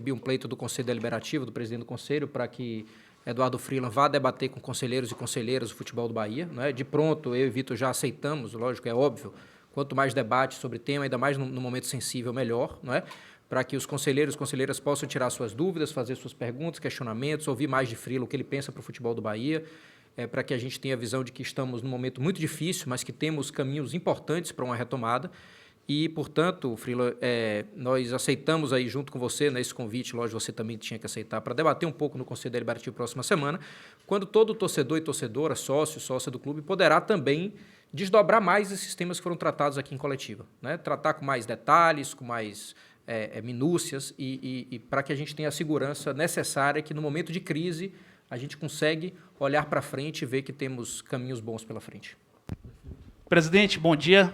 recebi um pleito do Conselho Deliberativo, do presidente do Conselho, para que Eduardo Freeland vá debater com conselheiros e conselheiras o futebol do Bahia. Né? De pronto, eu e Vitor já aceitamos, lógico, é óbvio, quanto mais debate sobre o tema, ainda mais no momento sensível, melhor, não é? Para que os conselheiros e conselheiras possam tirar suas dúvidas, fazer suas perguntas, questionamentos, ouvir mais de Freeland o que ele pensa para o futebol do Bahia, para que a gente tenha a visão de que estamos num momento muito difícil, mas que temos caminhos importantes para uma retomada. E, portanto, Freeland, nós aceitamos aí junto com você, nesse convite, lógico, você também tinha que aceitar, para debater um pouco no Conselho Deliberativo próxima semana, quando todo torcedor e torcedora, sócia do clube, poderá também desdobrar mais esses temas que foram tratados aqui em coletiva. Né? Tratar com mais detalhes, com mais minúcias, e para que a gente tenha a segurança necessária que, no momento de crise, a gente consegue olhar para frente e ver que temos caminhos bons pela frente. Presidente, bom dia.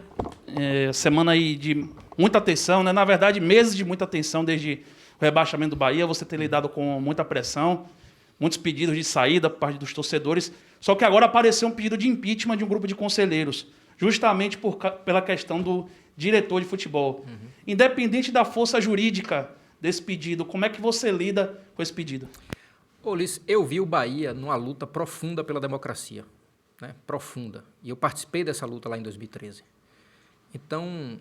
Semana aí de muita tensão, né? Na verdade, meses de muita tensão desde o rebaixamento do Bahia. Você tem lidado com muita pressão, muitos pedidos de saída por parte dos torcedores. Só que agora apareceu um pedido de impeachment de um grupo de conselheiros, justamente pela questão do diretor de futebol. Independente da força jurídica desse pedido, como é que você lida com esse pedido? Ulisses, eu vi o Bahia numa luta profunda pela democracia. Né, profunda. E eu participei dessa luta lá em 2013. Então,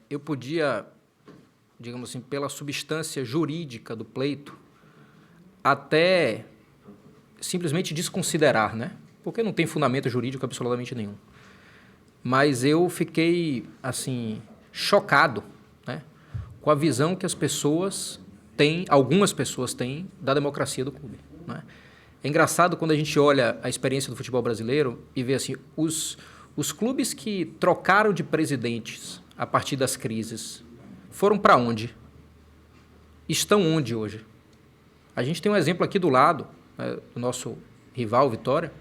eu podia, digamos assim, pela substância jurídica do pleito, até simplesmente desconsiderar, né? Porque não tem fundamento jurídico absolutamente nenhum. Mas eu fiquei, assim, chocado, né, com a visão que as pessoas têm, algumas pessoas têm, da democracia do clube. Né? É engraçado quando a gente olha a experiência do futebol brasileiro e vê assim, os clubes que trocaram de presidentes a partir das crises foram para onde? Estão onde hoje? A gente tem um exemplo aqui do lado, do nosso rival, Vitória,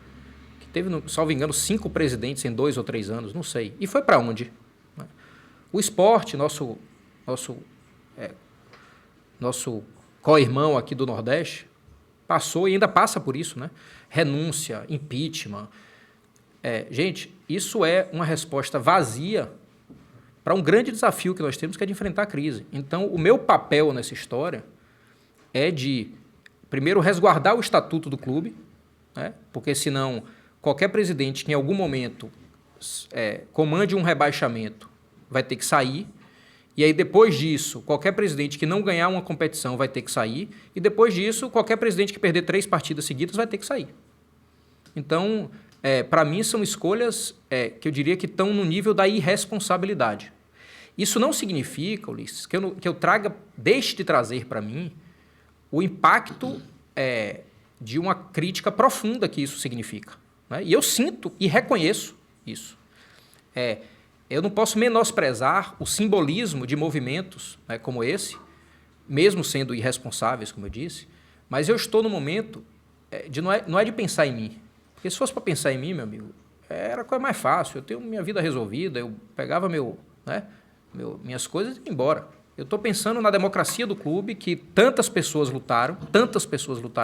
que teve, salvo engano, 5 presidentes em 2 ou 3 anos, não sei. E foi para onde? O Sport, nosso co-irmão aqui do Nordeste, passou e ainda passa por isso, né? Renúncia, impeachment. Gente, isso é uma resposta vazia para um grande desafio que nós temos, que é de enfrentar a crise. Então, o meu papel nessa história é de, primeiro, resguardar o estatuto do clube, né? Porque senão qualquer presidente que em algum momento comande um rebaixamento vai ter que sair. E aí, depois disso, qualquer presidente que não ganhar uma competição vai ter que sair. E depois disso, qualquer presidente que perder 3 partidas seguidas vai ter que sair. Então, para mim, são escolhas que eu diria que estão no nível da irresponsabilidade. Isso não significa, Ulisses, que eu deixe de trazer para mim o impacto de uma crítica profunda que isso significa. Né? E eu sinto e reconheço isso. Eu não posso menosprezar o simbolismo de movimentos, né, como esse, mesmo sendo irresponsáveis, como eu disse, mas eu estou no momento não é de pensar em mim. Porque se fosse para pensar em mim, meu amigo, era a coisa mais fácil. Eu tenho minha vida resolvida, eu pegava minhas coisas e ia embora. Eu estou pensando na democracia do clube, que tantas pessoas lutaram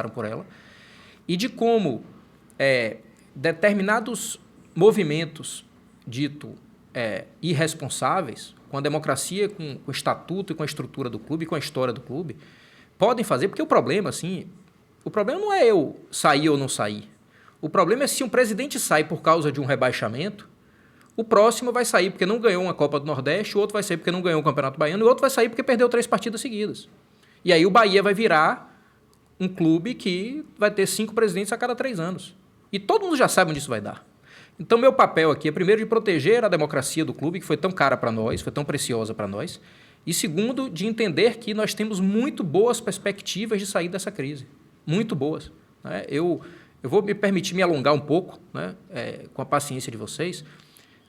por ela, e de como determinados movimentos dito irresponsáveis, com a democracia, com o estatuto e com a estrutura do clube, com a história do clube, podem fazer, porque o problema não é eu sair ou não sair. O problema é se um presidente sai por causa de um rebaixamento, o próximo vai sair porque não ganhou uma Copa do Nordeste, o outro vai sair porque não ganhou o Campeonato Baiano, e o outro vai sair porque perdeu 3 partidas seguidas. E aí o Bahia vai virar um clube que vai ter 5 presidentes a cada 3 anos. E todo mundo já sabe onde isso vai dar. Então, meu papel aqui é, primeiro, de proteger a democracia do clube, que foi tão cara para nós, foi tão preciosa para nós, e, segundo, de entender que nós temos muito boas perspectivas de sair dessa crise. Muito boas. Né? Eu vou me permitir me alongar um pouco, né, com a paciência de vocês.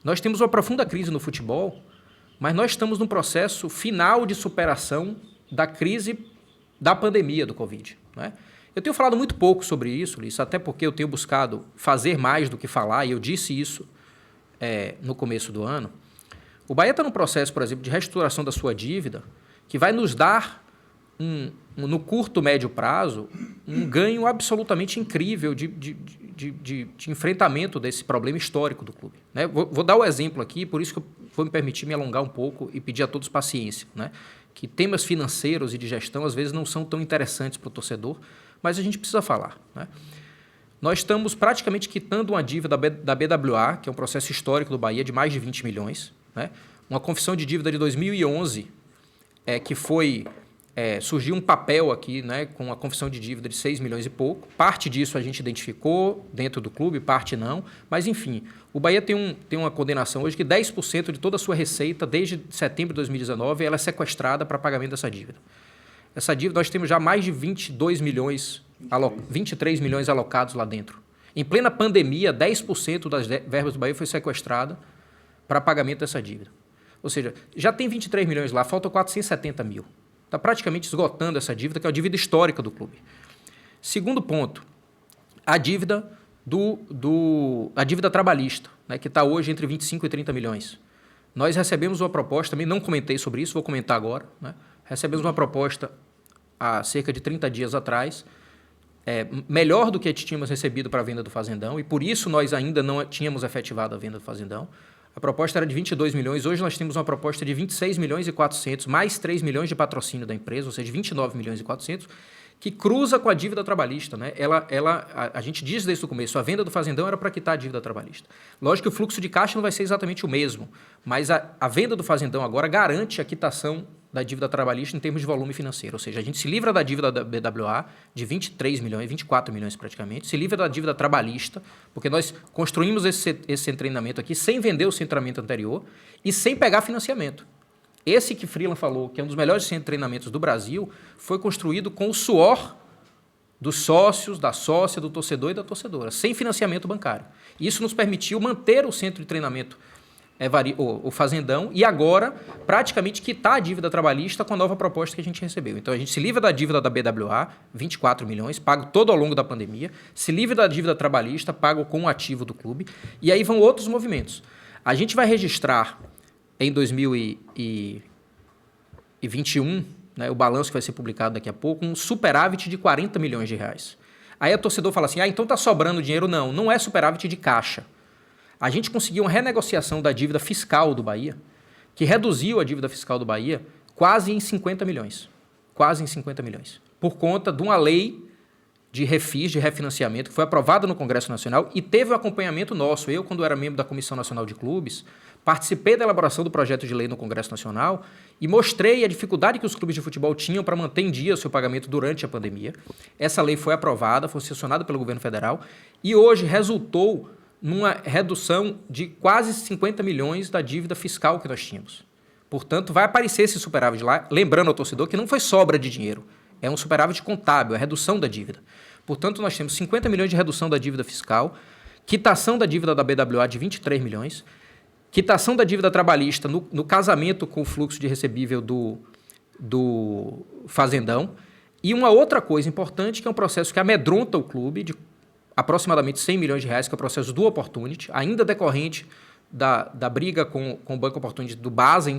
Nós temos uma profunda crise no futebol, mas nós estamos num processo final de superação da crise da pandemia do Covid. Né? Eu tenho falado muito pouco sobre isso, Ulisses, até porque eu tenho buscado fazer mais do que falar, e eu disse isso no começo do ano. O Bahia está num processo, por exemplo, de reestruturação da sua dívida, que vai nos dar, no curto, médio prazo, um ganho absolutamente incrível de enfrentamento desse problema histórico do clube. Né? Vou dar o exemplo aqui, por isso que eu vou me permitir me alongar um pouco e pedir a todos paciência. Né? que temas financeiros e de gestão às vezes não são tão interessantes para o torcedor, mas a gente precisa falar, né? Nós estamos praticamente quitando uma dívida da BWA, que é um processo histórico do Bahia, de mais de 20 milhões. Né? Uma confissão de dívida de 2011, que foi... surgiu um papel aqui, né, com a confissão de dívida de 6 milhões e pouco. Parte disso a gente identificou dentro do clube, parte não. Mas, enfim, o Bahia tem uma condenação hoje que 10% de toda a sua receita, desde setembro de 2019, ela é sequestrada para pagamento dessa dívida. Essa dívida, nós temos já mais de 23 milhões alocados lá dentro. Em plena pandemia, 10% das verbas do Bahia foi sequestrada para pagamento dessa dívida. Ou seja, já tem 23 milhões lá, faltam 470 mil. Está praticamente esgotando essa dívida, que é a dívida histórica do clube. Segundo ponto, a dívida a dívida trabalhista, né, que está hoje entre 25 e 30 milhões. Nós recebemos uma proposta, também não comentei sobre isso, vou comentar agora, né? Recebemos uma proposta há cerca de 30 dias atrás, melhor do que tínhamos recebido para a venda do Fazendão, e por isso nós ainda não tínhamos efetivado a venda do Fazendão. A proposta era de 22 milhões, hoje nós temos uma proposta de 26 milhões e 400, mais 3 milhões de patrocínio da empresa, ou seja, 29 milhões e 400, que cruza com a dívida trabalhista, né? A gente diz desde o começo, a venda do Fazendão era para quitar a dívida trabalhista. Lógico que o fluxo de caixa não vai ser exatamente o mesmo, mas a venda do Fazendão agora garante a quitação da dívida trabalhista em termos de volume financeiro. Ou seja, a gente se livra da dívida da BWA de 23 milhões, 24 milhões praticamente, se livra da dívida trabalhista, porque nós construímos esse treinamento aqui sem vender o treinamento anterior e sem pegar financiamento. Esse que Freeland falou, que é um dos melhores centros de treinamentos do Brasil, foi construído com o suor dos sócios, da sócia, do torcedor e da torcedora, sem financiamento bancário. Isso nos permitiu manter o centro de treinamento o Fazendão, e agora praticamente quitar a dívida trabalhista com a nova proposta que a gente recebeu. Então a gente se livra da dívida da BWA, 24 milhões, pago todo ao longo da pandemia, se livra da dívida trabalhista, pago com o ativo do clube, e aí vão outros movimentos. A gente vai registrar em 2021, né, o balanço que vai ser publicado daqui a pouco, um superávit de 40 milhões de reais. Aí o torcedor fala assim, então está sobrando dinheiro. Não, não é superávit de caixa. A gente conseguiu uma renegociação da dívida fiscal do Bahia, que reduziu a dívida fiscal do Bahia quase em 50 milhões. Quase em 50 milhões. Por conta de uma lei de refis, de refinanciamento, que foi aprovada no Congresso Nacional e teve um acompanhamento nosso. Eu, quando era membro da Comissão Nacional de Clubes, participei da elaboração do projeto de lei no Congresso Nacional e mostrei a dificuldade que os clubes de futebol tinham para manter em dia o seu pagamento durante a pandemia. Essa lei foi aprovada, foi sancionada pelo governo federal e hoje resultou numa redução de quase 50 milhões da dívida fiscal que nós tínhamos. Portanto, vai aparecer esse superávit lá, lembrando ao torcedor que não foi sobra de dinheiro, é um superávit contábil, é a redução da dívida. Portanto, nós temos 50 milhões de redução da dívida fiscal, quitação da dívida da BWA de 23 milhões, quitação da dívida trabalhista no casamento com o fluxo de recebível do Fazendão, e uma outra coisa importante, que é um processo que amedronta o clube, de aproximadamente 100 milhões de reais, que é o processo do Opportunity, ainda decorrente da briga com o Banco Opportunity do Basa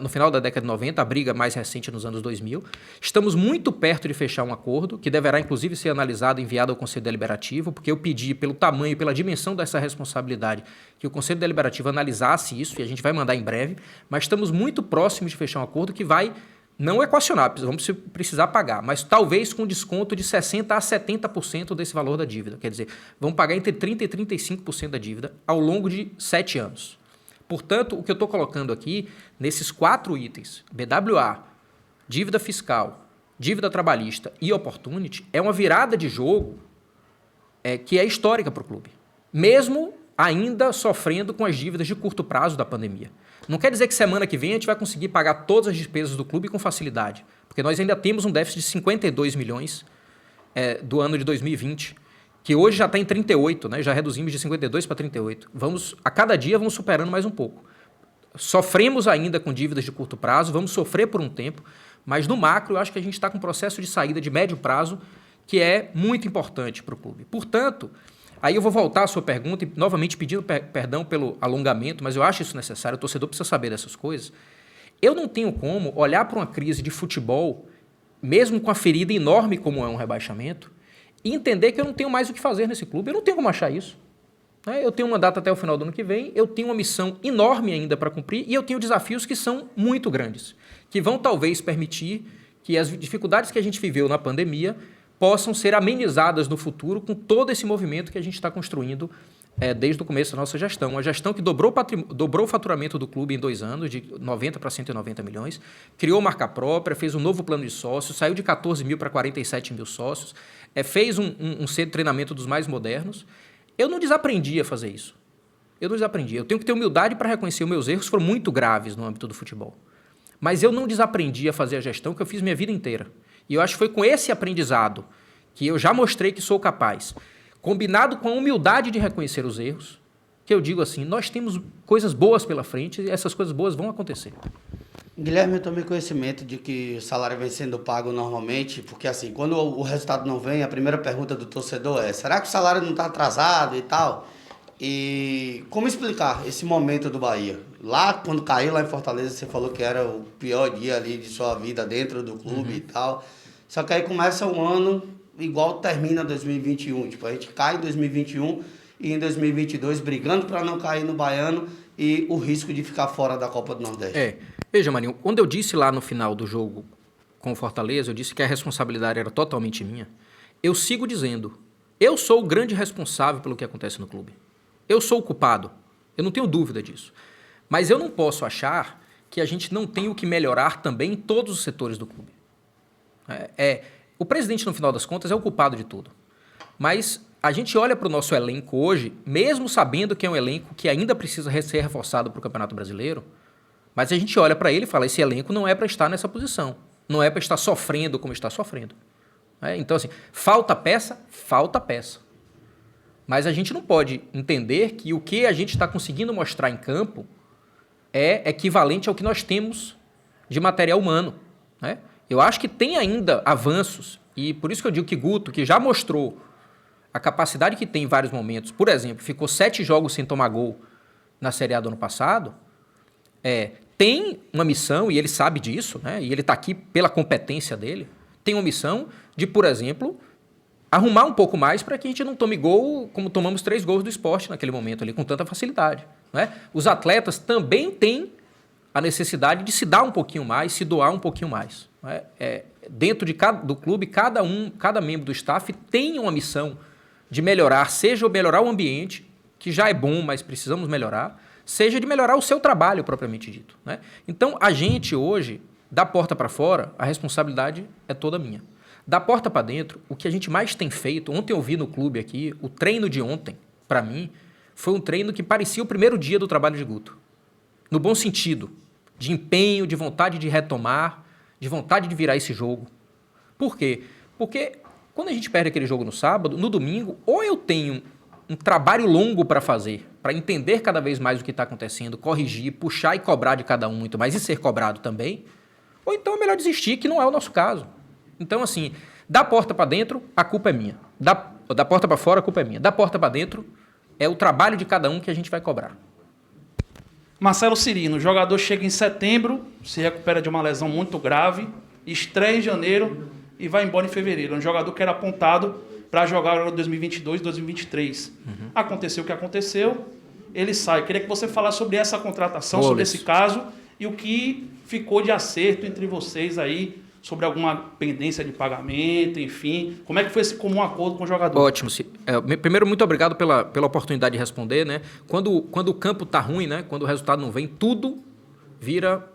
no final da década de 90, a briga mais recente nos anos 2000. Estamos muito perto de fechar um acordo, que deverá inclusive ser analisado e enviado ao Conselho Deliberativo, porque eu pedi, pelo tamanho e pela dimensão dessa responsabilidade, que o Conselho Deliberativo analisasse isso, e a gente vai mandar em breve, mas estamos muito próximos de fechar um acordo que vai não equacionar, vamos precisar pagar, mas talvez com desconto de 60% a 70% desse valor da dívida. Quer dizer, vamos pagar entre 30% e 35% da dívida ao longo de 7 anos. Portanto, o que eu estou colocando aqui, nesses 4 itens, BWA, dívida fiscal, dívida trabalhista e Opportunity, é uma virada de jogo que é histórica para o clube. Mesmo ainda sofrendo com as dívidas de curto prazo da pandemia. Não quer dizer que semana que vem a gente vai conseguir pagar todas as despesas do clube com facilidade, porque nós ainda temos um déficit de 52 milhões do ano de 2020, que hoje já está em 38, né? Já reduzimos de 52 para 38. A cada dia vamos superando mais um pouco. Sofremos ainda com dívidas de curto prazo, vamos sofrer por um tempo, mas no macro eu acho que a gente está com um processo de saída de médio prazo que é muito importante para o clube. Portanto, aí eu vou voltar à sua pergunta e novamente pedindo perdão pelo alongamento, mas eu acho isso necessário, o torcedor precisa saber dessas coisas. Eu não tenho como olhar para uma crise de futebol, mesmo com a ferida enorme como é um rebaixamento, e entender que eu não tenho mais o que fazer nesse clube. Eu não tenho como achar isso. Eu tenho uma data até o final do ano que vem, eu tenho uma missão enorme ainda para cumprir e eu tenho desafios que são muito grandes, que vão talvez permitir que as dificuldades que a gente viveu na pandemia possam ser amenizadas no futuro com todo esse movimento que a gente está construindo desde o começo da nossa gestão. Uma gestão que dobrou o faturamento do clube em 2 anos, de 90 para 190 milhões, criou marca própria, fez um novo plano de sócios, saiu de 14 mil para 47 mil sócios, fez um centro de treinamento dos mais modernos. Eu não desaprendi a fazer isso. Eu tenho que ter humildade para reconhecer os meus erros, foram muito graves no âmbito do futebol. Mas eu não desaprendi a fazer a gestão que eu fiz minha vida inteira. E eu acho que foi com esse aprendizado que eu já mostrei que sou capaz, combinado com a humildade de reconhecer os erros, que eu digo assim, nós temos coisas boas pela frente e essas coisas boas vão acontecer. Guilherme, eu tomei conhecimento de que o salário vem sendo pago normalmente, porque assim, quando o resultado não vem, a primeira pergunta do torcedor é: será que o salário não está atrasado e tal? E como explicar esse momento do Bahia? Lá, quando caiu lá em Fortaleza, você falou que era o pior dia ali de sua vida dentro do clube e tal. Só que aí começa um ano igual termina 2021. Tipo, a gente cai em 2021 e em 2022 brigando para não cair no Baiano e o risco de ficar fora da Copa do Nordeste. Veja, Marinho, quando eu disse lá no final do jogo com o Fortaleza, eu disse que a responsabilidade era totalmente minha, eu sigo dizendo, eu sou o grande responsável pelo que acontece no clube. Eu sou o culpado, eu não tenho dúvida disso. Mas eu não posso achar que a gente não tem o que melhorar também em todos os setores do clube. O presidente, no final das contas, é o culpado de tudo. Mas a gente olha para o nosso elenco hoje, mesmo sabendo que é um elenco que ainda precisa ser reforçado para o Campeonato Brasileiro, mas a gente olha para ele e fala, esse elenco não é para estar nessa posição. Não é para estar sofrendo como está sofrendo. Então, assim, falta peça? Falta peça. Mas a gente não pode entender que o que a gente está conseguindo mostrar em campo é equivalente ao que nós temos de material humano. Eu acho que tem ainda avanços, e por isso que eu digo que Guto, que já mostrou a capacidade que tem em vários momentos, por exemplo, ficou 7 jogos sem tomar gol na Série A do ano passado, tem uma missão, e ele sabe disso, e ele está aqui pela competência dele, tem uma missão de, por exemplo, arrumar um pouco mais para que a gente não tome gol como tomamos 3 gols do Sport naquele momento ali, com tanta facilidade. Os atletas também têm a necessidade de se dar um pouquinho mais, se doar um pouquinho mais. Dentro do clube, cada membro do staff tem uma missão de melhorar, seja melhorar o ambiente, que já é bom, mas precisamos melhorar, seja de melhorar o seu trabalho propriamente dito. Então, a gente hoje, da porta para fora, a responsabilidade é toda minha. Da porta para dentro, o que a gente mais tem feito, ontem eu vi no clube aqui, o treino de ontem, para mim, foi um treino que parecia o primeiro dia do trabalho de Guto. No bom sentido, de empenho, de vontade de retomar, de vontade de virar esse jogo. Por quê? Porque quando a gente perde aquele jogo no sábado, no domingo, ou eu tenho um trabalho longo para fazer, para entender cada vez mais o que está acontecendo, corrigir, puxar e cobrar de cada um muito mais e ser cobrado também, ou então é melhor desistir, que não é o nosso caso. Então, assim, da porta para dentro, a culpa é minha. Da porta para fora, a culpa é minha. Da porta para dentro, é o trabalho de cada um que a gente vai cobrar. Marcelo Cirino, o jogador chega em setembro, se recupera de uma lesão muito grave, estreia em janeiro e vai embora em fevereiro. É um jogador que era apontado para jogar em 2022, 2023. Aconteceu o que aconteceu, ele sai. Queria que você falasse sobre essa contratação, sobre esse caso e o que ficou de acerto entre vocês aí, sobre alguma pendência de pagamento, enfim. Como é que foi esse comum acordo com o jogador? Ótimo. Primeiro, muito obrigado pela oportunidade de responder. Quando o campo está ruim, quando o resultado não vem, tudo vira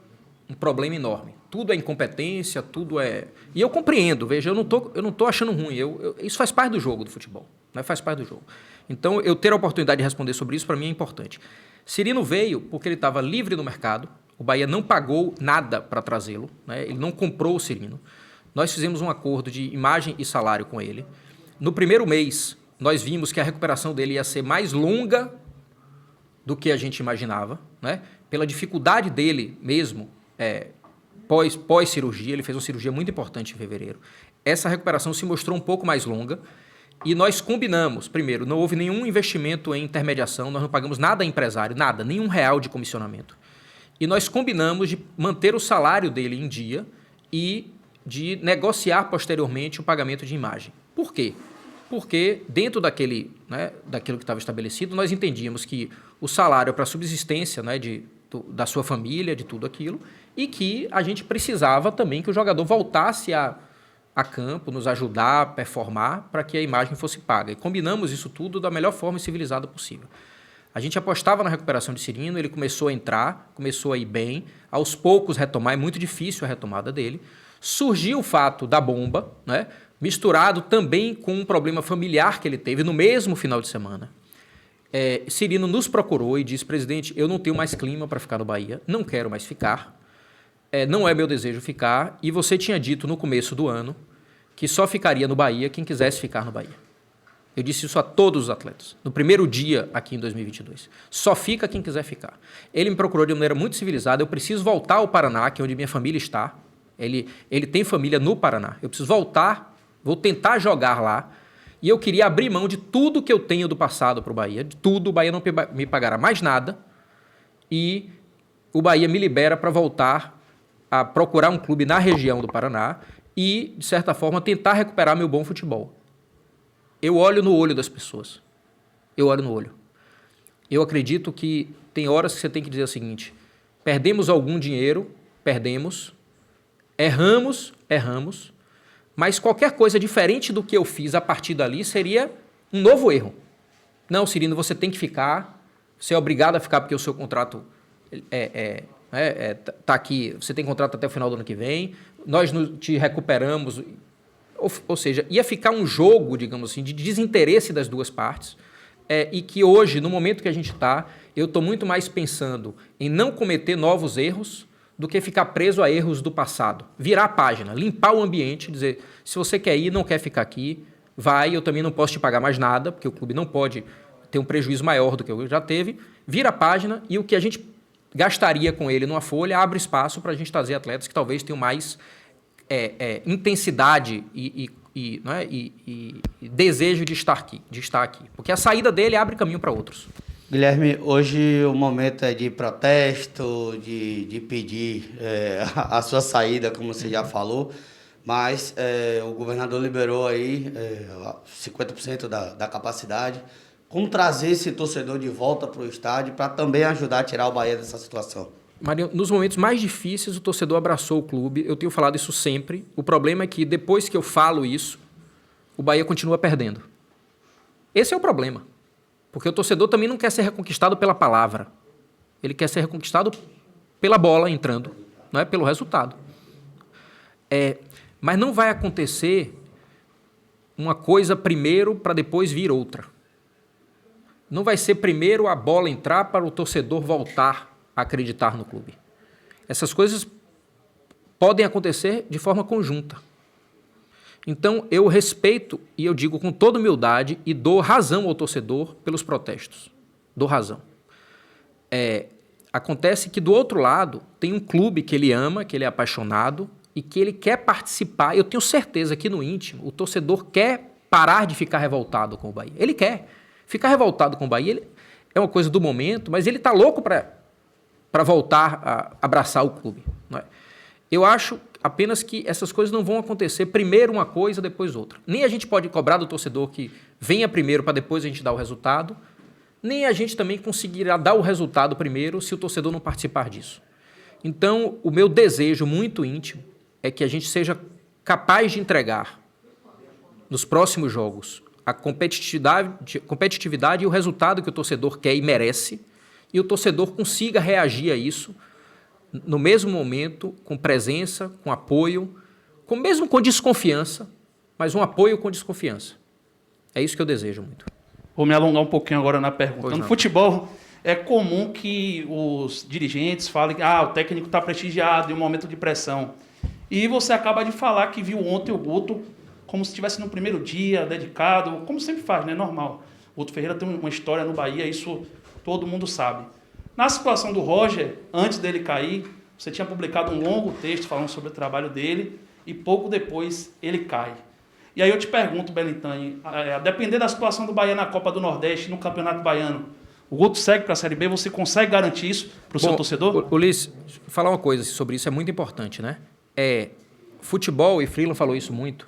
um problema enorme. Tudo é incompetência, tudo é... E eu compreendo, veja, eu não tô achando ruim. Isso faz parte do jogo do futebol. Faz parte do jogo. Então, eu ter a oportunidade de responder sobre isso, para mim, é importante. Cirino veio porque ele estava livre no mercado. O Bahia não pagou nada para trazê-lo, ele não comprou o Cirino. Nós fizemos um acordo de imagem e salário com ele. No primeiro mês, nós vimos que a recuperação dele ia ser mais longa do que a gente imaginava, pela dificuldade dele mesmo, pós-cirurgia. Ele fez uma cirurgia muito importante em fevereiro. Essa recuperação se mostrou um pouco mais longa e nós combinamos, primeiro, não houve nenhum investimento em intermediação, nós não pagamos nada a empresário, nada, nenhum real de comissionamento. E nós combinamos de manter o salário dele em dia e de negociar posteriormente o pagamento de imagem. Por quê? porque dentro daquilo que estava estabelecido, nós entendíamos que o salário é para a subsistência, né, da sua família, de tudo aquilo, e que a gente precisava também que o jogador voltasse a campo, nos ajudar a performar para que a imagem fosse paga. E combinamos isso tudo da melhor forma civilizada possível. A gente apostava na recuperação de Cirino, ele começou a entrar, começou a ir bem, aos poucos retomar, é muito difícil a retomada dele. Surgiu o fato da bomba, né, misturado também com um problema familiar que ele teve no mesmo final de semana. Cirino nos procurou e disse: presidente, eu não tenho mais clima para ficar no Bahia, não quero mais ficar, não é meu desejo ficar, e você tinha dito no começo do ano que só ficaria no Bahia quem quisesse ficar no Bahia. Eu disse isso a todos os atletas, no primeiro dia aqui em 2022. Só fica quem quiser ficar. Ele me procurou de maneira muito civilizada: eu preciso voltar ao Paraná, que é onde minha família está. Ele tem família no Paraná. Eu preciso voltar, vou tentar jogar lá. E eu queria abrir mão de tudo que eu tenho do passado para o Bahia, de tudo. O Bahia não me pagará mais nada. E o Bahia me libera para voltar a procurar um clube na região do Paraná e, de certa forma, tentar recuperar meu bom futebol. Eu olho no olho das pessoas. Eu olho no olho. Eu acredito que tem horas que você tem que dizer o seguinte: perdemos algum dinheiro, perdemos, erramos, mas qualquer coisa diferente do que eu fiz a partir dali seria um novo erro. Não, Cirino, você tem que ficar, você é obrigado a ficar porque o seu contrato tá aqui, você tem contrato até o final do ano que vem, nós te recuperamos. Ou seja, ia ficar um jogo, digamos assim, de desinteresse das duas partes, e que hoje, no momento que a gente está, eu estou muito mais pensando em não cometer novos erros do que ficar preso a erros do passado. Virar a página, limpar o ambiente, dizer: se você quer ir, não quer ficar aqui, vai, eu também não posso te pagar mais nada, porque o clube não pode ter um prejuízo maior do que eu já teve. Vira a página, e o que a gente gastaria com ele numa folha abre espaço para a gente trazer atletas que talvez tenham mais intensidade e desejo de estar aqui. Porque a saída dele abre caminho para outros. Guilherme, hoje o momento é de protesto, de pedir a sua saída, como você já falou, mas o governador liberou aí 50% da capacidade. Como trazer esse torcedor de volta para o estádio para também ajudar a tirar o Bahia dessa situação? Marinho, nos momentos mais difíceis, o torcedor abraçou o clube. Eu tenho falado isso sempre. O problema é que, depois que eu falo isso, o Bahia continua perdendo. Esse é o problema. Porque o torcedor também não quer ser reconquistado pela palavra. Ele quer ser reconquistado pela bola entrando, não é pelo resultado. Mas não vai acontecer uma coisa primeiro para depois vir outra. Não vai ser primeiro a bola entrar para o torcedor voltar a acreditar no clube. Essas coisas podem acontecer de forma conjunta. Então, eu respeito e eu digo com toda humildade e dou razão ao torcedor pelos protestos. Dou razão. Acontece que, do outro lado, tem um clube que ele ama, que ele é apaixonado e que ele quer participar. Eu tenho certeza que, no íntimo, o torcedor quer parar de ficar revoltado com o Bahia. Ele quer. Ficar revoltado com o Bahia é uma coisa do momento, mas ele está louco para voltar a abraçar o clube. Não é? Eu acho apenas que essas coisas não vão acontecer primeiro uma coisa, depois outra. Nem a gente pode cobrar do torcedor que venha primeiro para depois a gente dar o resultado, nem a gente também conseguirá dar o resultado primeiro se o torcedor não participar disso. Então, o meu desejo muito íntimo é que a gente seja capaz de entregar nos próximos jogos a competitividade e o resultado que o torcedor quer e merece, e o torcedor consiga reagir a isso no mesmo momento, com presença, com apoio, mesmo com desconfiança, mas um apoio com desconfiança. É isso que eu desejo muito. Vou me alongar um pouquinho agora na pergunta. Pois no não. futebol, é comum que os dirigentes falem que o técnico está prestigiado em um momento de pressão. E você acaba de falar que viu ontem o Guto como se estivesse no primeiro dia, dedicado, como sempre faz, né? Normal. O Guto Ferreira tem uma história no Bahia, isso todo mundo sabe. Na situação do Roger, antes dele cair, você tinha publicado um longo texto falando sobre o trabalho dele e pouco depois ele cai. E aí eu te pergunto, Belintani, a depender da situação do Bahia na Copa do Nordeste, no Campeonato Baiano, o Guto segue para a Série B, você consegue garantir isso para o seu torcedor? Ulisses, falar uma coisa sobre isso é muito importante, né? Futebol, e Freeland falou isso muito,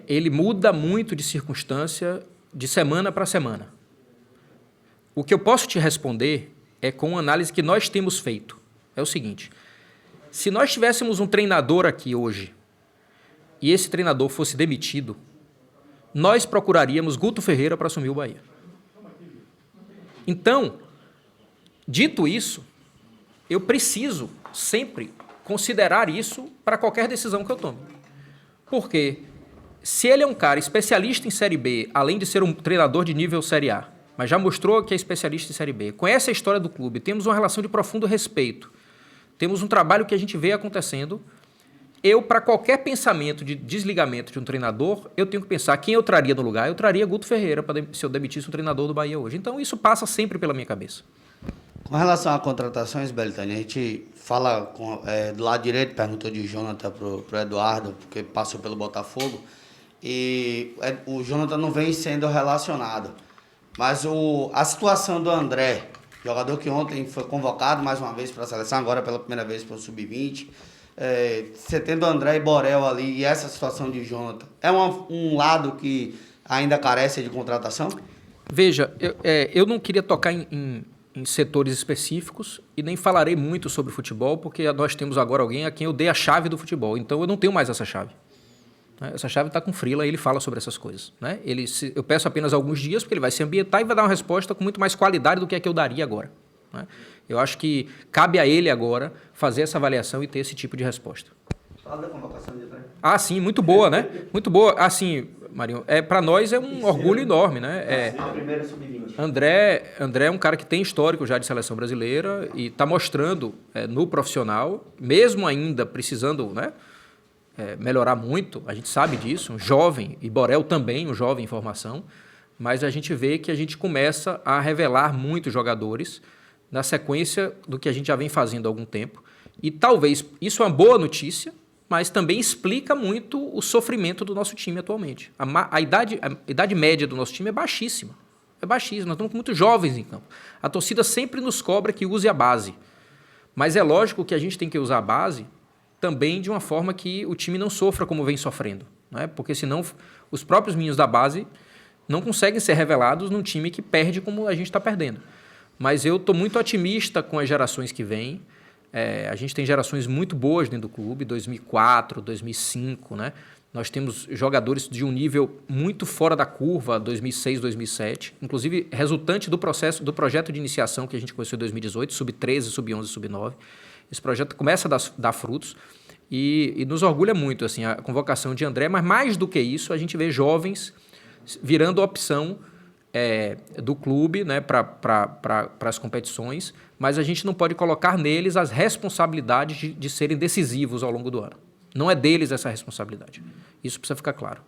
ele muda muito de circunstância de semana para semana. O que eu posso te responder é com uma análise que nós temos feito. É o seguinte, se nós tivéssemos um treinador aqui hoje e esse treinador fosse demitido, nós procuraríamos Guto Ferreira para assumir o Bahia. Então, dito isso, eu preciso sempre considerar isso para qualquer decisão que eu tome. Porque se ele é um cara especialista em Série B, além de ser um treinador de nível Série A, mas já mostrou que é especialista em Série B, conhece a história do clube, temos uma relação de profundo respeito, temos um trabalho que a gente vê acontecendo, para qualquer pensamento de desligamento de um treinador, eu tenho que pensar quem eu traria no lugar. Eu traria Guto Ferreira se eu demitisse um treinador do Bahia hoje. Então, isso passa sempre pela minha cabeça. Com relação a contratações, Belitani, a gente fala do lado direito, perguntou de Jonathan pro Eduardo, porque passou pelo Botafogo, e o Jonathan não vem sendo relacionado. Mas a situação do André, jogador que ontem foi convocado mais uma vez para a seleção, agora pela primeira vez para o Sub-20, você tendo André e Borel ali, e essa situação de Jonathan, é um lado que ainda carece de contratação? Veja, eu não queria tocar em setores específicos e nem falarei muito sobre futebol, porque nós temos agora alguém a quem eu dei a chave do futebol, então eu não tenho mais essa chave. Essa chave está com o Frila e ele fala sobre essas coisas. Né? Eu peço apenas alguns dias, porque ele vai se ambientar e vai dar uma resposta com muito mais qualidade do que a que eu daria agora. Né? Eu acho que cabe a ele agora fazer essa avaliação e ter esse tipo de resposta. Fala da convocação de André. Ah, sim, muito boa, né? Muito boa. Assim, Marinho, para nós é um orgulho enorme, né? A primeira Sub-20. André é um cara que tem histórico já de seleção brasileira e está mostrando no profissional, mesmo ainda precisando, né, melhorar muito, a gente sabe disso, um jovem, e Borel também, um jovem em formação, mas a gente vê que a gente começa a revelar muitos jogadores na sequência do que a gente já vem fazendo há algum tempo. E talvez isso é uma boa notícia, mas também explica muito o sofrimento do nosso time atualmente. A idade média do nosso time é baixíssima. É baixíssima, nós estamos com muitos jovens em campo. A torcida sempre nos cobra que use a base. Mas é lógico que a gente tem que usar a base também de uma forma que o time não sofra como vem sofrendo. Né? Porque senão os próprios meninos da base não conseguem ser revelados num time que perde como a gente está perdendo. Mas eu estou muito otimista com as gerações que vêm. A gente tem gerações muito boas dentro do clube, 2004, 2005, né? Nós temos jogadores de um nível muito fora da curva, 2006, 2007, inclusive resultante do projeto de iniciação que a gente começou em 2018, sub-13, sub-11, sub-9. Esse projeto começa a dar frutos e nos orgulha muito assim, a convocação de André, mas mais do que isso, a gente vê jovens virando opção do clube, né, para as competições, mas a gente não pode colocar neles as responsabilidades de serem decisivos ao longo do ano. Não é deles essa responsabilidade. Isso precisa ficar claro.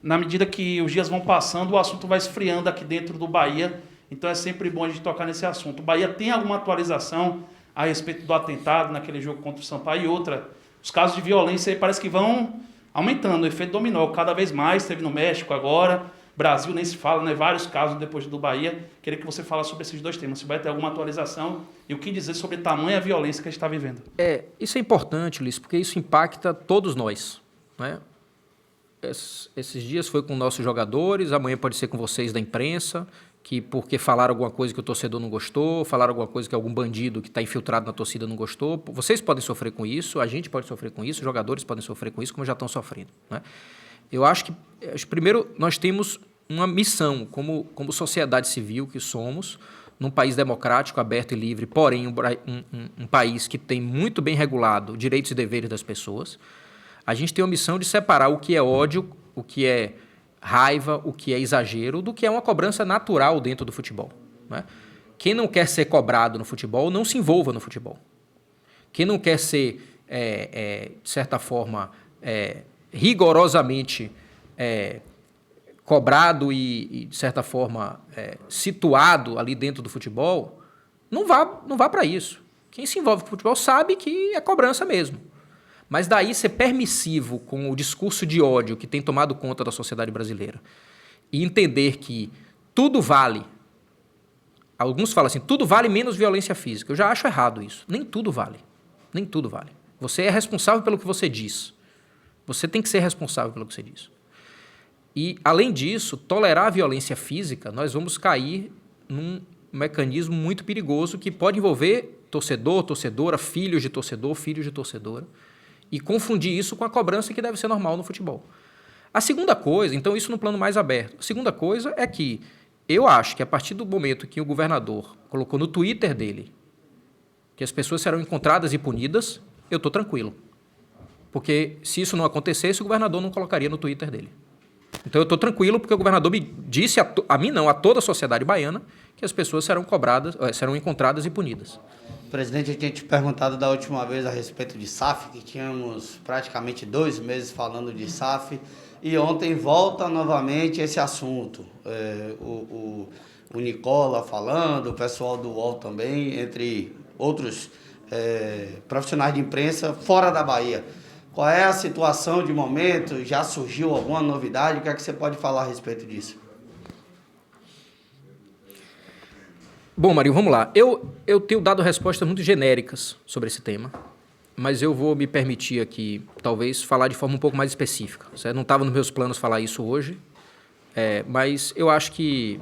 Na medida que os dias vão passando, o assunto vai esfriando aqui dentro do Bahia, então é sempre bom a gente tocar nesse assunto. O Bahia tem alguma atualização a respeito do atentado naquele jogo contra o Sampaio? E outra, os casos de violência aí parece que vão aumentando, o efeito dominó, cada vez mais, teve no México agora, Brasil nem se fala, né? Vários casos depois do Bahia. Queria que você falasse sobre esses dois temas, se vai ter alguma atualização e o que dizer sobre tamanha violência que a gente está vivendo. Isso é importante, Ulisses, porque isso impacta todos nós. Né? Esses dias foi com nossos jogadores, amanhã pode ser com vocês da imprensa, que porque falaram alguma coisa que o torcedor não gostou, falaram alguma coisa que algum bandido que está infiltrado na torcida não gostou. Vocês podem sofrer com isso, a gente pode sofrer com isso, os jogadores podem sofrer com isso, como já estão sofrendo. Né? Eu acho que, primeiro, nós temos uma missão como sociedade civil que somos, num país democrático, aberto e livre, porém um país que tem muito bem regulado direitos e deveres das pessoas. A gente tem a missão de separar o que é ódio, o que é raiva, o que é exagero, do que é uma cobrança natural dentro do futebol. Né? Quem não quer ser cobrado no futebol, não se envolva no futebol. Quem não quer ser, de certa forma, rigorosamente cobrado e, de certa forma, situado ali dentro do futebol, não vá para isso. Quem se envolve com o futebol sabe que é cobrança mesmo. Mas daí ser permissivo com o discurso de ódio que tem tomado conta da sociedade brasileira e entender que tudo vale, alguns falam assim, tudo vale menos violência física. Eu já acho errado isso. Nem tudo vale. Nem tudo vale. Você é responsável pelo que você diz. Você tem que ser responsável pelo que você diz. E, além disso, tolerar a violência física, nós vamos cair num mecanismo muito perigoso que pode envolver torcedor, torcedora, filhos de torcedor, filhos de torcedora, e confundir isso com a cobrança que deve ser normal no futebol. A segunda coisa, então isso no plano mais aberto, a segunda coisa é que eu acho que a partir do momento que o governador colocou no Twitter dele que as pessoas serão encontradas e punidas, eu estou tranquilo. Porque se isso não acontecesse, o governador não colocaria no Twitter dele. Então eu estou tranquilo porque o governador me disse, a mim não, a toda a sociedade baiana, que as pessoas serão serão encontradas e punidas. Presidente, eu tinha te perguntado da última vez a respeito de SAF, que tínhamos praticamente 2 meses falando de SAF, e ontem volta novamente esse assunto. O Nicola falando, o pessoal do UOL também, entre outros profissionais de imprensa fora da Bahia. Qual é a situação de momento? Já surgiu alguma novidade? O que é que você pode falar a respeito disso? Bom, Marinho, vamos lá. Eu tenho dado respostas muito genéricas sobre esse tema, mas eu vou me permitir aqui, talvez, falar de forma um pouco mais específica. Certo? Não estava nos meus planos falar isso hoje, mas eu acho que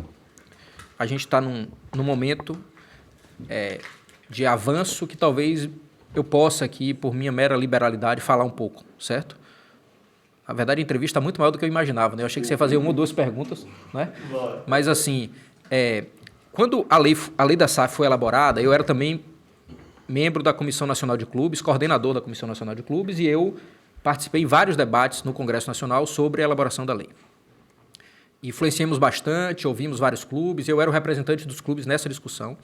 a gente está num momento de avanço que talvez eu possa aqui, por minha mera liberalidade, falar um pouco, certo? Na verdade, a entrevista está muito maior do que eu imaginava, né? Eu achei que você ia fazer 1 ou 2 perguntas, né? Mas, assim, quando a lei da SAF foi elaborada, eu era também membro da Comissão Nacional de Clubes, coordenador da Comissão Nacional de Clubes, e eu participei em vários debates no Congresso Nacional sobre a elaboração da lei. Influenciamos bastante, ouvimos vários clubes, eu era o representante dos clubes nessa discussão,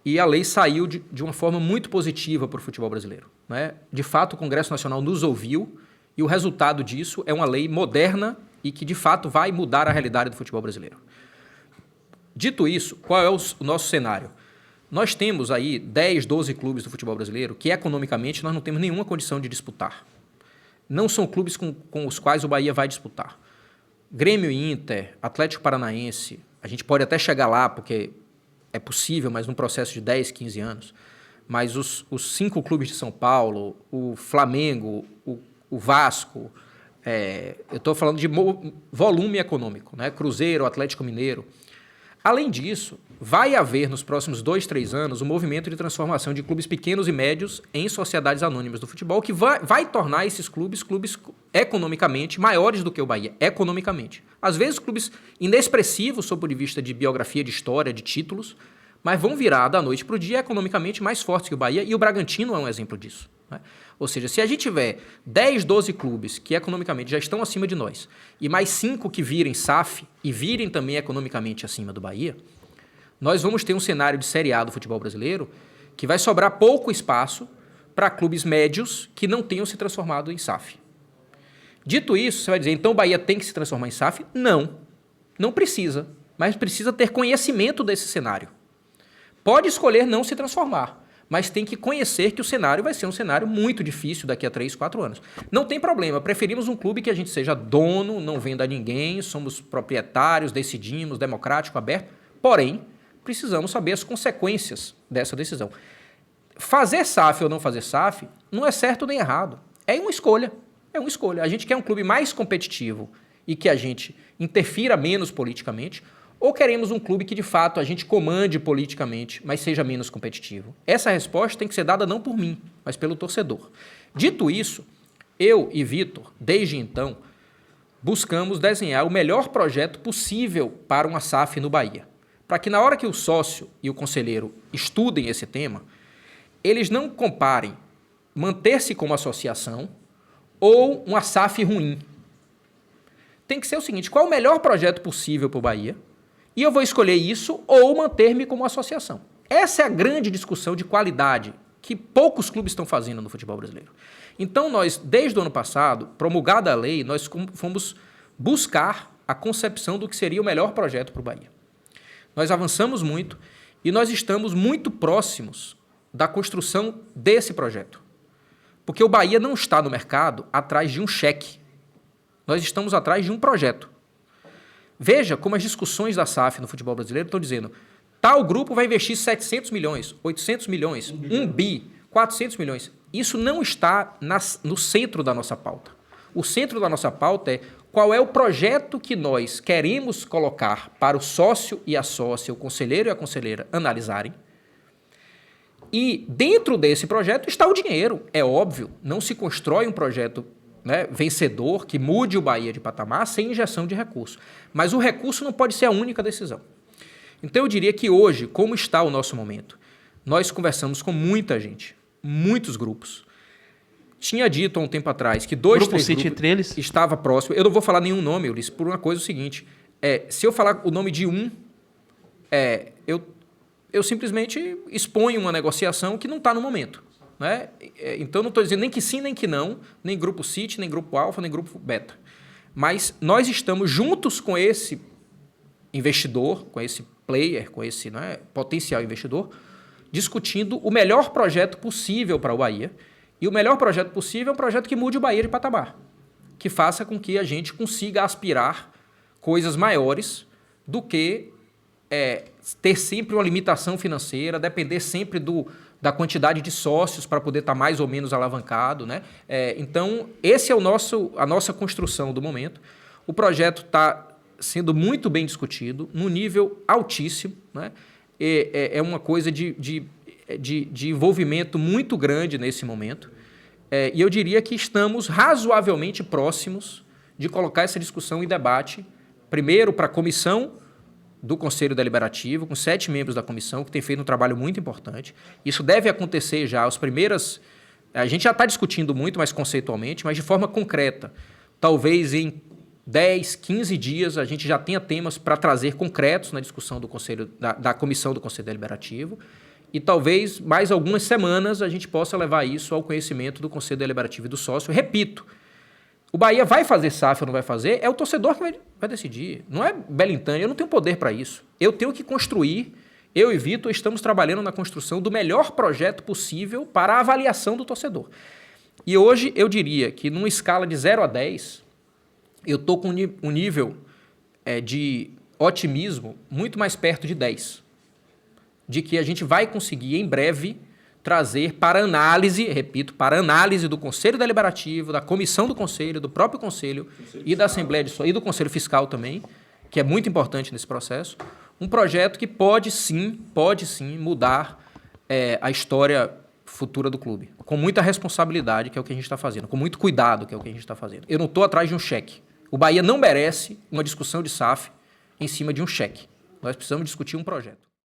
e a lei saiu de uma forma muito positiva para o futebol brasileiro, né? De fato, o Congresso Nacional nos ouviu, e o resultado disso é uma lei moderna e que, de fato, vai mudar a realidade do futebol brasileiro. Dito isso, qual é o nosso cenário? Nós temos aí 10, 12 clubes do futebol brasileiro que, economicamente, nós não temos nenhuma condição de disputar. Não são clubes com os quais o Bahia vai disputar. Grêmio e Inter, Atlético Paranaense, a gente pode até chegar lá, porque é possível, mas num processo de 10, 15 anos. Mas os 5 clubes de São Paulo, o Flamengo, o Vasco, eu estou falando de volume econômico, né? Cruzeiro, Atlético Mineiro. Além disso, vai haver nos próximos 2, 3 anos um movimento de transformação de clubes pequenos e médios em sociedades anônimas do futebol, que vai tornar esses clubes economicamente maiores do que o Bahia, economicamente. Às vezes clubes inexpressivos sob o ponto de vista de biografia, de história, de títulos, mas vão virar da noite para o dia economicamente mais fortes que o Bahia, e o Bragantino é um exemplo disso, né? Ou seja, se a gente tiver 10, 12 clubes que economicamente já estão acima de nós, e mais 5 que virem SAF e virem também economicamente acima do Bahia, nós vamos ter um cenário de Série A do futebol brasileiro que vai sobrar pouco espaço para clubes médios que não tenham se transformado em SAF. Dito isso, você vai dizer, então o Bahia tem que se transformar em SAF? Não, não precisa, mas precisa ter conhecimento desse cenário. Pode escolher não se transformar, mas tem que conhecer que o cenário vai ser um cenário muito difícil daqui a 3, 4 anos. Não tem problema, preferimos um clube que a gente seja dono, não venda a ninguém, somos proprietários, decidimos, democrático, aberto, porém, precisamos saber as consequências dessa decisão. Fazer SAF ou não fazer SAF não é certo nem errado, é uma escolha. É uma escolha. A gente quer um clube mais competitivo e que a gente interfira menos politicamente, ou queremos um clube que, de fato, a gente comande politicamente, mas seja menos competitivo? Essa resposta tem que ser dada não por mim, mas pelo torcedor. Dito isso, eu e Vitor, desde então, buscamos desenhar o melhor projeto possível para uma SAF no Bahia, para que na hora que o sócio e o conselheiro estudem esse tema, eles não comparem manter-se como associação ou uma SAF ruim. Tem que ser o seguinte, qual é o melhor projeto possível para o Bahia? E eu vou escolher isso ou manter-me como associação. Essa é a grande discussão de qualidade que poucos clubes estão fazendo no futebol brasileiro. Então, nós, desde o ano passado, promulgada a lei, nós fomos buscar a concepção do que seria o melhor projeto para o Bahia. Nós avançamos muito e nós estamos muito próximos da construção desse projeto. Porque o Bahia não está no mercado atrás de um cheque. Nós estamos atrás de um projeto. Veja como as discussões da SAF no futebol brasileiro estão dizendo tal grupo vai investir 700 milhões, 800 milhões, 1 bi, 400 milhões. Isso não está no centro da nossa pauta. O centro da nossa pauta é qual é o projeto que nós queremos colocar para o sócio e a sócia, o conselheiro e a conselheira analisarem. E dentro desse projeto está o dinheiro, é óbvio. Não se constrói um projeto, né, vencedor que mude o Bahia de patamar sem injeção de recurso. Mas o recurso não pode ser a única decisão. Então eu diria que hoje, como está o nosso momento, nós conversamos com muita gente, muitos grupos. Tinha dito há um tempo atrás que Grupo 3 City grupos entre eles? estava próximo. Eu não vou falar nenhum nome, Ulisses, por uma coisa seguinte. Se eu falar o nome de um, eu simplesmente exponho uma negociação que não está no momento. Né? Então, não estou dizendo nem que sim, nem que não, nem grupo City, nem grupo Alfa, nem grupo Beta. Mas nós estamos juntos com esse investidor, com esse player, com esse, né, potencial investidor, discutindo o melhor projeto possível para o Bahia. E o melhor projeto possível é um projeto que mude o Bahia de patamar, que faça com que a gente consiga aspirar coisas maiores do que ter sempre uma limitação financeira, depender sempre da quantidade de sócios para poder estar mais ou menos alavancado. Né? Então, esse é a nossa construção do momento. O projeto está sendo muito bem discutido, num nível altíssimo. Né? É uma coisa de envolvimento muito grande nesse momento. E eu diria que estamos razoavelmente próximos de colocar essa discussão em debate, primeiro para a comissão do Conselho Deliberativo, com 7 membros da comissão, que tem feito um trabalho muito importante. Isso deve acontecer já, as primeiras... A gente já está discutindo muito, mais conceitualmente, mas de forma concreta. Talvez em 10, 15 dias a gente já tenha temas para trazer concretos na discussão do Conselho, da comissão do Conselho Deliberativo. E talvez mais algumas semanas a gente possa levar isso ao conhecimento do Conselho Deliberativo e do sócio. Repito, o Bahia vai fazer SAF ou não vai fazer, é o torcedor que vai decidir. Não é Belintani, eu não tenho poder para isso. Eu tenho que construir, eu e Vitor estamos trabalhando na construção do melhor projeto possível para a avaliação do torcedor. E hoje eu diria que numa escala de 0 a 10, eu estou com um nível de otimismo muito mais perto de 10. De que a gente vai conseguir em breve trazer para análise, repito, para análise do Conselho Deliberativo, da comissão do Conselho, do próprio Conselho e da Assembleia de Sócios e do Conselho Fiscal também, que é muito importante nesse processo, um projeto que pode sim mudar a história futura do clube, com muita responsabilidade, que é o que a gente está fazendo, com muito cuidado, que é o que a gente está fazendo. Eu não estou atrás de um cheque. O Bahia não merece uma discussão de SAF em cima de um cheque. Nós precisamos discutir um projeto.